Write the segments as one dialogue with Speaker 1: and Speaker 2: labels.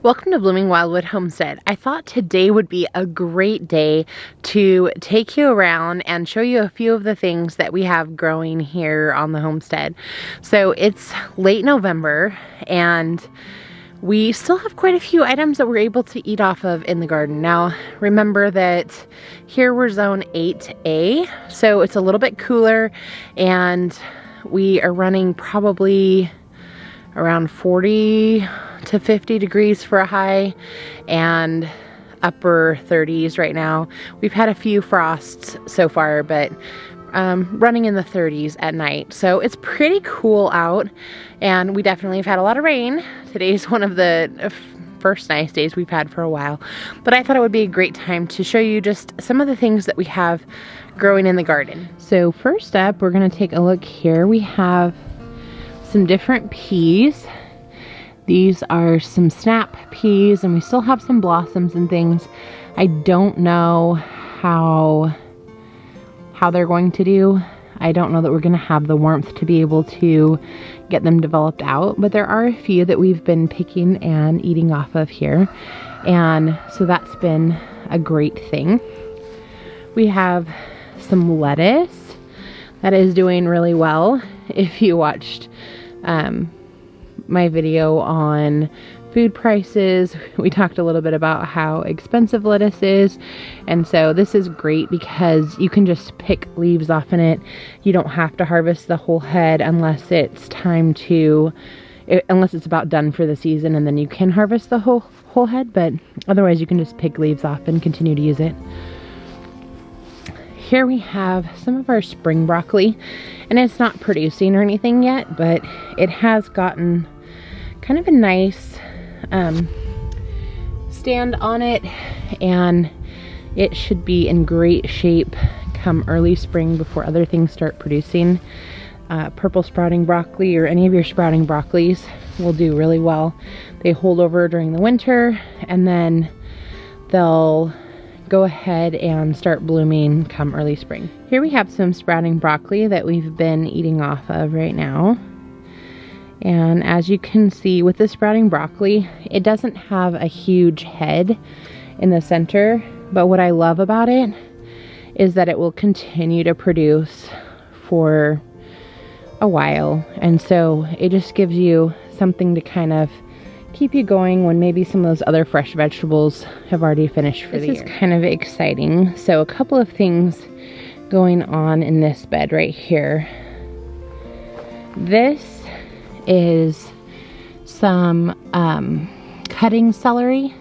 Speaker 1: Welcome to Blooming Wildwood Homestead. I thought today would be a great day to take you around and show you a few of the things that we have growing here on the homestead. So it's late November and we still have quite a few items that we're able to eat off of in the garden. Now, remember that here we're zone 8A, so it's a little bit cooler and we are running probably around 40 to 50 degrees for a high and upper 30s right now. We've had a few frosts so far, but running in the 30s at night. So it's pretty cool out, and we definitely have had a lot of rain. Today's one of the first nice days we've had for a while, but I thought it would be a great time to show you just some of the things that we have growing in the garden. So first up, we're going to take a look here. We have some different peas. These are some snap peas, and we still have some blossoms and things. I don't know how they're going to do. I don't know that we're going to have the warmth to be able to get them developed out, but there are a few that we've been picking and eating off of here, and so that's been a great thing. We have some lettuce that is doing really well. If you watched my video on food prices, we talked a little bit about how expensive lettuce is, and so this is great because you can just pick leaves off in it. You don't have to harvest the whole head unless it's unless it's about done for the season, and then you can harvest the whole head, but otherwise you can just pick leaves off and continue to use it. Here we have some of our spring broccoli, and it's not producing or anything yet, but it has gotten kind of a nice stand on it, and it should be in great shape come early spring before other things start producing. Purple sprouting broccoli or any of your sprouting broccolis will do really well. They hold over during the winter, and then they'll go ahead and start blooming come early spring. Here we have some sprouting broccoli that we've been eating off of right now. And as you can see with the sprouting broccoli, it doesn't have a huge head in the center, but what I love about it is that it will continue to produce for a while. And so it just gives you something to kind of keep you going when maybe some of those other fresh vegetables have already finished for the year. This is kind of exciting. So a couple of things going on in this bed right here. This is some cutting celery,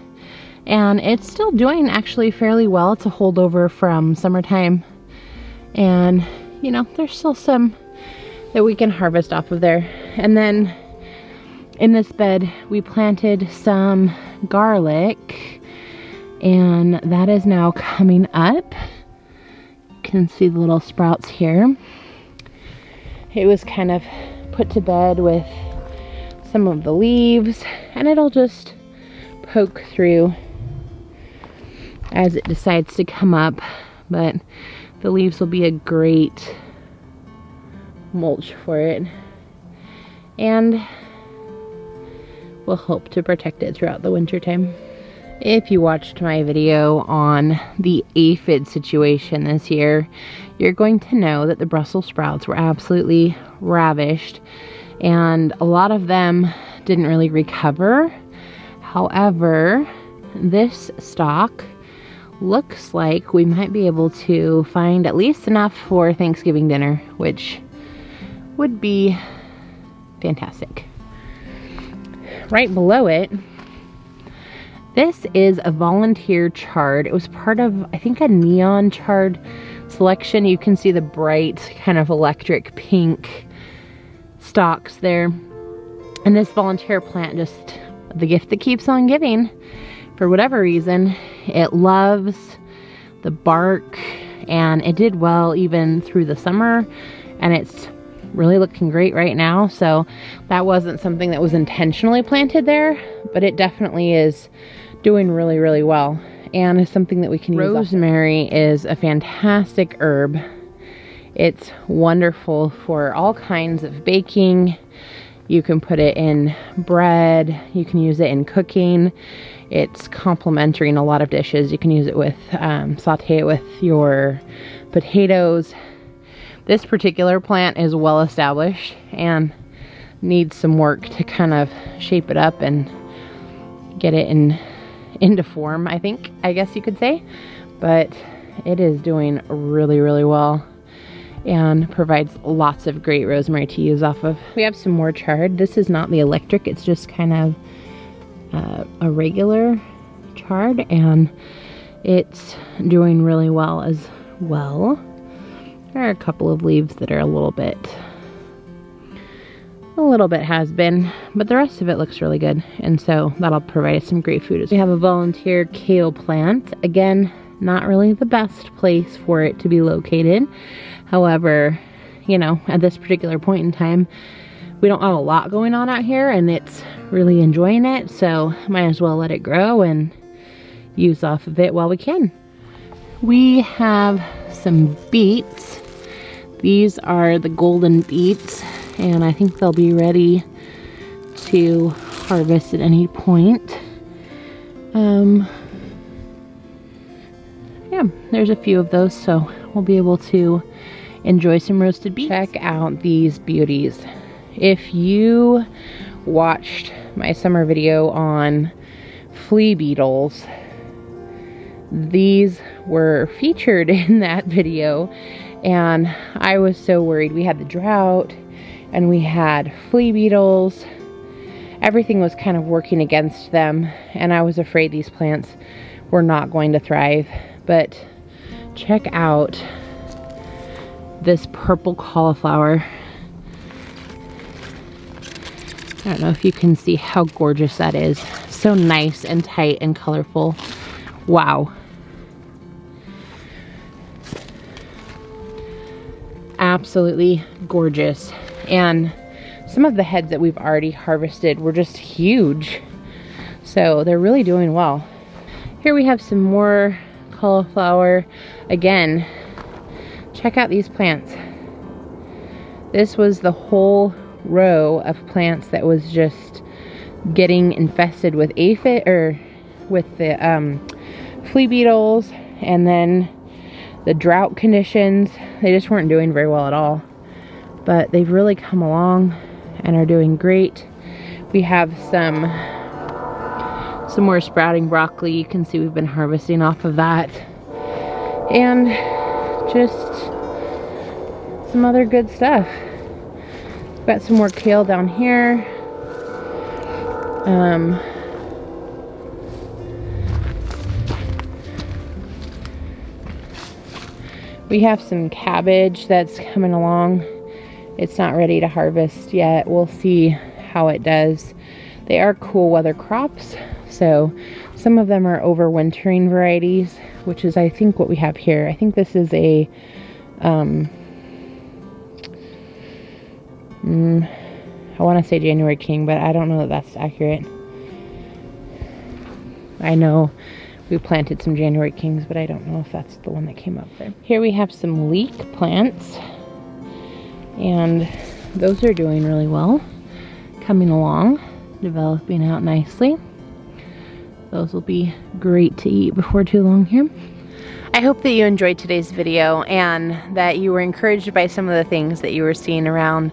Speaker 1: and it's still doing actually fairly well. It's a holdover from summertime, and you know, there's still some that we can harvest off of there. And then in this bed, we planted some garlic, and that is now coming up. You can see the little sprouts here. It was kind of put to bed with some of the leaves, and it'll just poke through as it decides to come up, but the leaves will be a great mulch for it, and will help to protect it throughout the winter time. If you watched my video on the aphid situation this year, you're going to know that the Brussels sprouts were absolutely ravished, and a lot of them didn't really recover. However, this stalk looks like we might be able to find at least enough for Thanksgiving dinner, which would be fantastic. Right below it, this is a volunteer chard. It was part of, I think, a neon chard selection. You can see the bright kind of electric pink stalks there. And this volunteer plant, just the gift that keeps on giving. For whatever reason, it loves the bark, and it did well even through the summer, and it's really looking great right now. So that wasn't something that was intentionally planted there, but it definitely is doing really, really well, and is something that we can use. Rosemary is a fantastic herb. It's wonderful for all kinds of baking You can put it in bread. You can use it in cooking. It's complementary in a lot of dishes. You can use it with, saute it with your potatoes. This particular plant is well established and needs some work to kind of shape it up and get it into form, I guess you could say. But it is doing really, really well and provides lots of great rosemary to use off of. We have some more chard. This is not the electric, it's just kind of a regular chard, and it's doing really well as well. There are a couple of leaves that are a little bit has been, but the rest of it looks really good, and so that'll provide us some great food. We have a volunteer kale plant. Again, not really the best place for it to be located. However, you know, at this particular point in time, we don't have a lot going on out here, and it's really enjoying it, so might as well let it grow and use off of it while we can. We have some beets. These are the golden beets, and I think they'll be ready to harvest at any point. Yeah, there's a few of those, so we'll be able to enjoy some roasted beets. Check out these beauties. If you watched my summer video on flea beetles, these were featured in that video, and I was so worried. We had the drought and we had flea beetles. Everything was kind of working against them, and I was afraid these plants were not going to thrive. But check out this purple cauliflower. I don't know if you can see how gorgeous that is. So nice and tight and colorful. Wow. Absolutely gorgeous. And some of the heads that we've already harvested were just huge. So they're really doing well. Here we have some more cauliflower. Again, check out these plants. This was the whole row of plants that was just getting infested with aphid, or with the flea beetles, and then the drought conditions. They just weren't doing very well at all, but they've really come along and are doing great. We have some more sprouting broccoli. You can see we've been harvesting off of that, and just some other good stuff. Got some more kale down here. We have some cabbage that's coming along. It's not ready to harvest yet. We'll see how it does. They are cool weather crops, so some of them are overwintering varieties, which is, I think, what we have here. I think this is a I want to say January King, but I don't know that that's accurate. I know we planted some January Kings, but I don't know if that's the one that came up there. Here we have some leek plants, and those are doing really well, coming along, developing out nicely. Those will be great to eat before too long here. I hope that you enjoyed today's video and that you were encouraged by some of the things that you were seeing around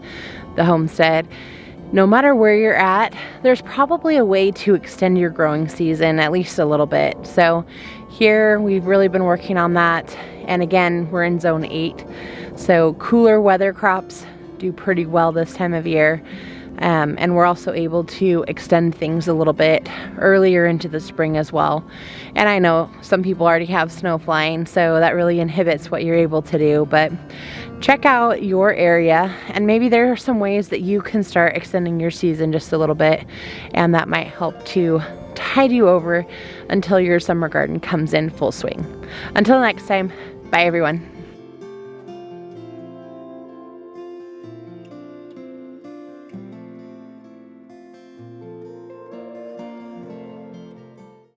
Speaker 1: the homestead. No matter where you're at, there's probably a way to extend your growing season at least a little bit. So here we've really been working on that. And again, we're in zone 8. So cooler weather crops do pretty well this time of year. And we're also able to extend things a little bit earlier into the spring as well. And I know some people already have snow flying, so that really inhibits what you're able to do. But check out your area, and maybe there are some ways that you can start extending your season just a little bit, and that might help to tide you over until your summer garden comes in full swing. Until next time, bye everyone.